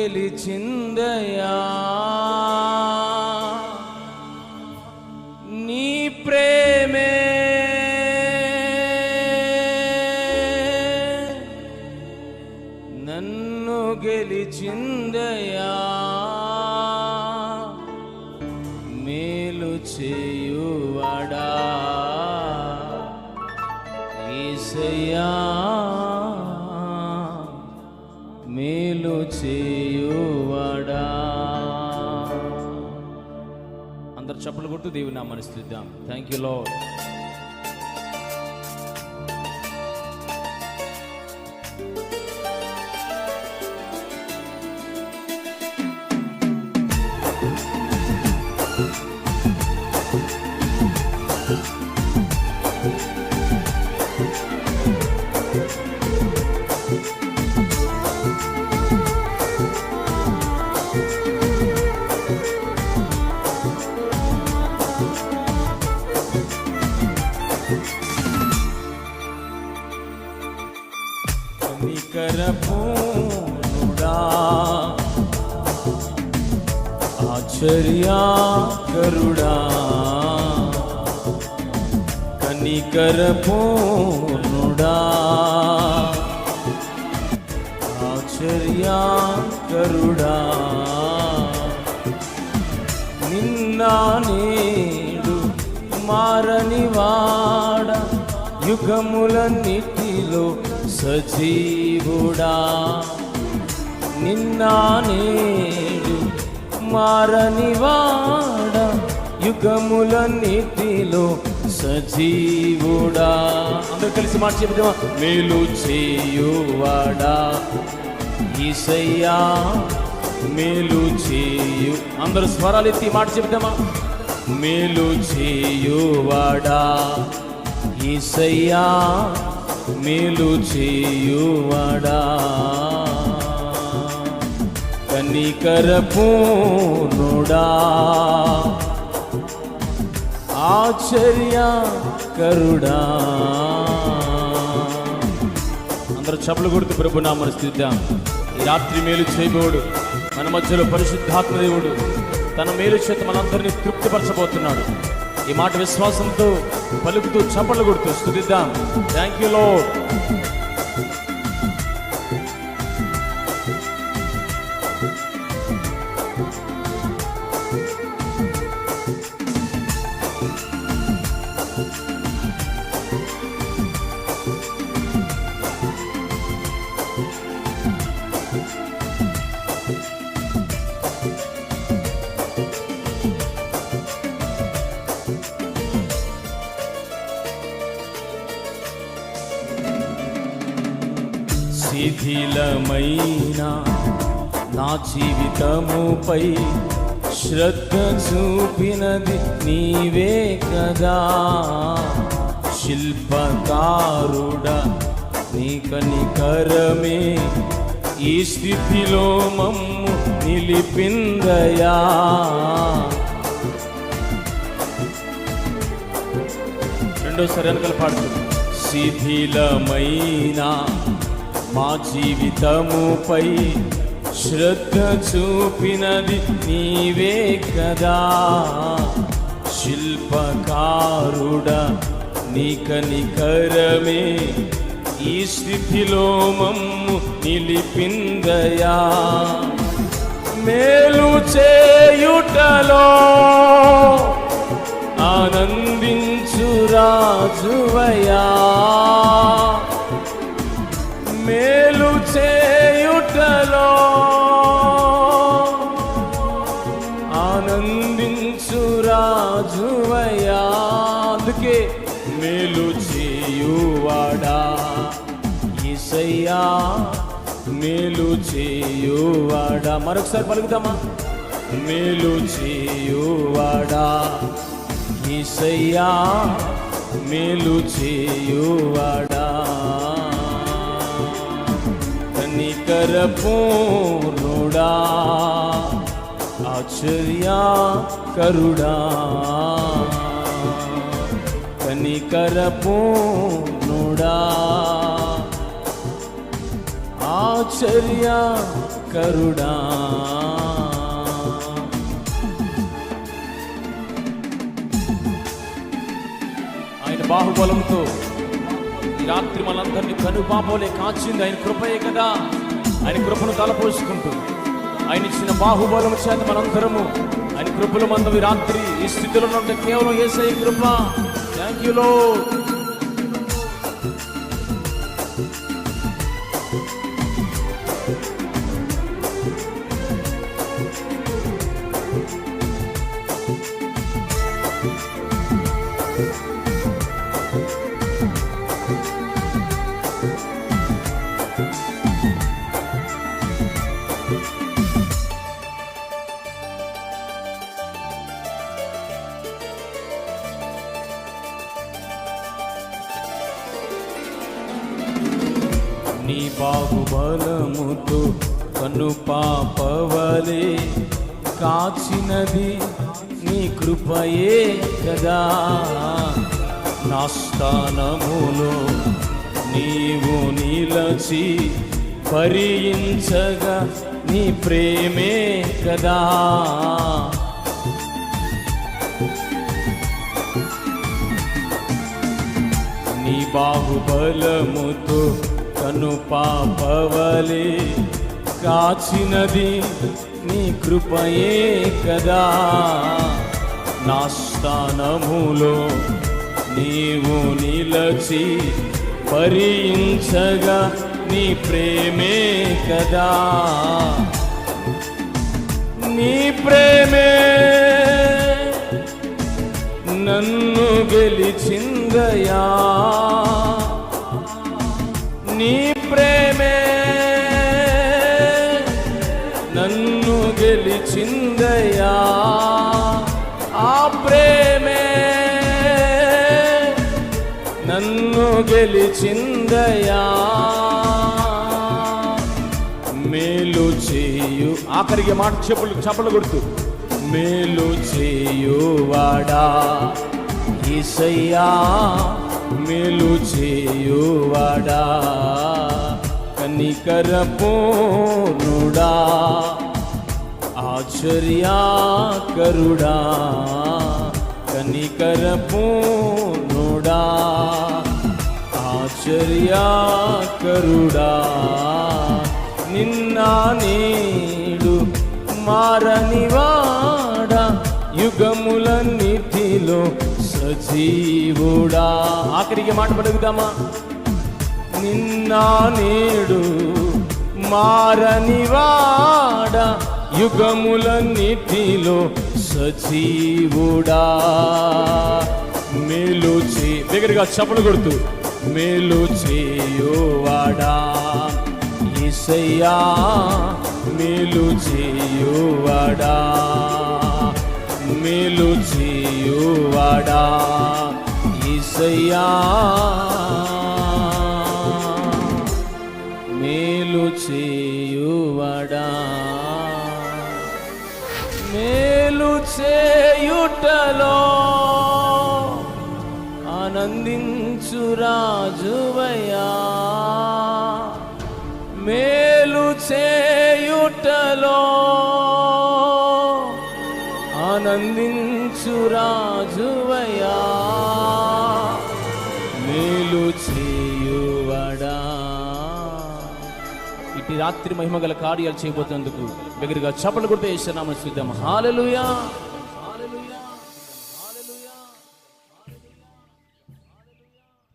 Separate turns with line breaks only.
గెలిచిందయా నీ ప్రేమే నన్ను గెలిచిందయా మేలు చేయువాడా యేసయ్యా మేలు చేయువాడా. అందరు చప్పలు కొట్టు దేవుని నామమున స్తుతిద్దాం. Thank you Lord. కనికరపూర్ణుడా ఆశ్చర్యకరుడా కనికరపూర్ణుడా ఆశ్చర్యకరుడా నిన్న నేడు మారనివాడ యుగములన్నిటిలో సజీవుడా నిన్న నేడు మారనివాడ యుగములన్నిటిలో సజీవుడా. అందరూ కలిసి మాట చెబుదామా? మేలు చేయువాడా యేసయ్యా మేలు చేయు. అందరూ స్వరాలు ఎత్తి మాట చెబుదామా? మేలు చేయువాడా యేసయ్యా మేలు చేయువాడా కనికరపూర్ణుడా ఆశ్చర్యకరుడా. అందరూ చప్పలు కొడుతూ ప్రభు నామమున స్తుతిద్దాం. ఈ రాత్రి మేలు చేయబోడు మన మధ్యలో పరిశుద్ధాత్మ దేవుడు తన మేలు చేత మనందరినీ తృప్తిపరచబోతున్నాడు. ఈ మాట విశ్వాసంతో పలుకుతూ చప్పట్లు కొడుతూ స్తుతిద్దాం. Thank you Lord. శిథిలమైన నా జీవితముపై శ్రద్ధ చూపినది నీవే కదా శిల్పకారుడా నీ కనికరమే ఈ స్థితిలో మమ్ము నిలిపిందయా. రెండోసారి వెనకాల పాడుతుంది. శిథిలమైన మా జీవితముపై శ్రద్ధ చూపినది నీవే కదా శిల్పకారుడా నీ కనికరమే ఈ స్థితిలో మమ్ము నిలిపిందయా. మేలు చేయుటలో ఆనందించు రాజువయ్యా మేలు చేయుటలో ఆనందించు రాజువయ్యా. అందుకే మేలు చేయువాడా యేసయ్యా మేలు చేయువాడా. మరొకసారి పలుకుదామా? మేలు చేయువాడా యేసయ్యా మేలు చేయువాడా కనికరపూర్ణుడా ఆశ్చర్యకరుడా కనికరపూర్ణుడా ఆశ్చర్యకరుడా కరుడా. ఆయన బాహుబలంతో ఈ రాత్రి మనందరినీ కనుపాపోలే కాచింది ఆయన కృపయే కదా. ఆయన కృపను తలపోసుకుంటూ ఆయన ఇచ్చిన బాహుబలం చేత మనందరము ఆయన కృపలు మందం ఈ రాత్రి ఈ స్థితిలో ఉంటే కేవలం యేసయ్య కృప. Thank you Lord. నీ బాహుబలముతో కను పాపవలే కాచినది నీ కృపయే కదా. నా స్థానములో నీవు నిలచి భరించగా నీ ప్రేమే కదా. నీ బాహుబలముతో కను పాపవలే కాచినది నీ కృపయే కదా. నా స్థానములో నీవు నిలచి భరించగా నీ ప్రేమే కదా. నీ ప్రేమే నన్ను గెలిచిందయా. నీ ప్రేమే నన్ను గెలిచిందయా. ఆ ప్రేమే నన్ను గెలిచిందయా. మేలు చేయు ఆఖరికి మాట చప్పలు కొడుతూ మేలు చేయువాడా యేసయ్యా. మేలు చేయువాడా కనికరపూర్ణుడా ఆశ్చర్యకరుడా. కనికరపూర్ణుడా ఆశ్చర్యకరుడా. నిన్న నేడు మారనివాడా యుగములన్నిటిలో సజీవుడా. ఆఖరికి మాట పలుకుదామా. నిన్న నేడు మారనివాడా యుగములన్నిటిలో సజీవుడా. మేలు దగ్గరగా చప్పలు కొడుతూ మేలు చేయువాడా యేసయ్యా. మేలు చేయువాడా మేలు చేయువాడా యేసయ్యా. మేలు చేయువాడా. మేలు చేయుటలో ఆనందించు రాజువయ్యా. మేలు చేయుటలో ఆనందించు రాజువయ్యా. మేలు చేయువాడా. ఇటు రాత్రి మహిమగల కార్యాలు చేయబోతున్నందుకు దగ్గరగా చప్పలు కొడితే యేసు నామమున స్తుతిద్దాం. హల్లెలూయా.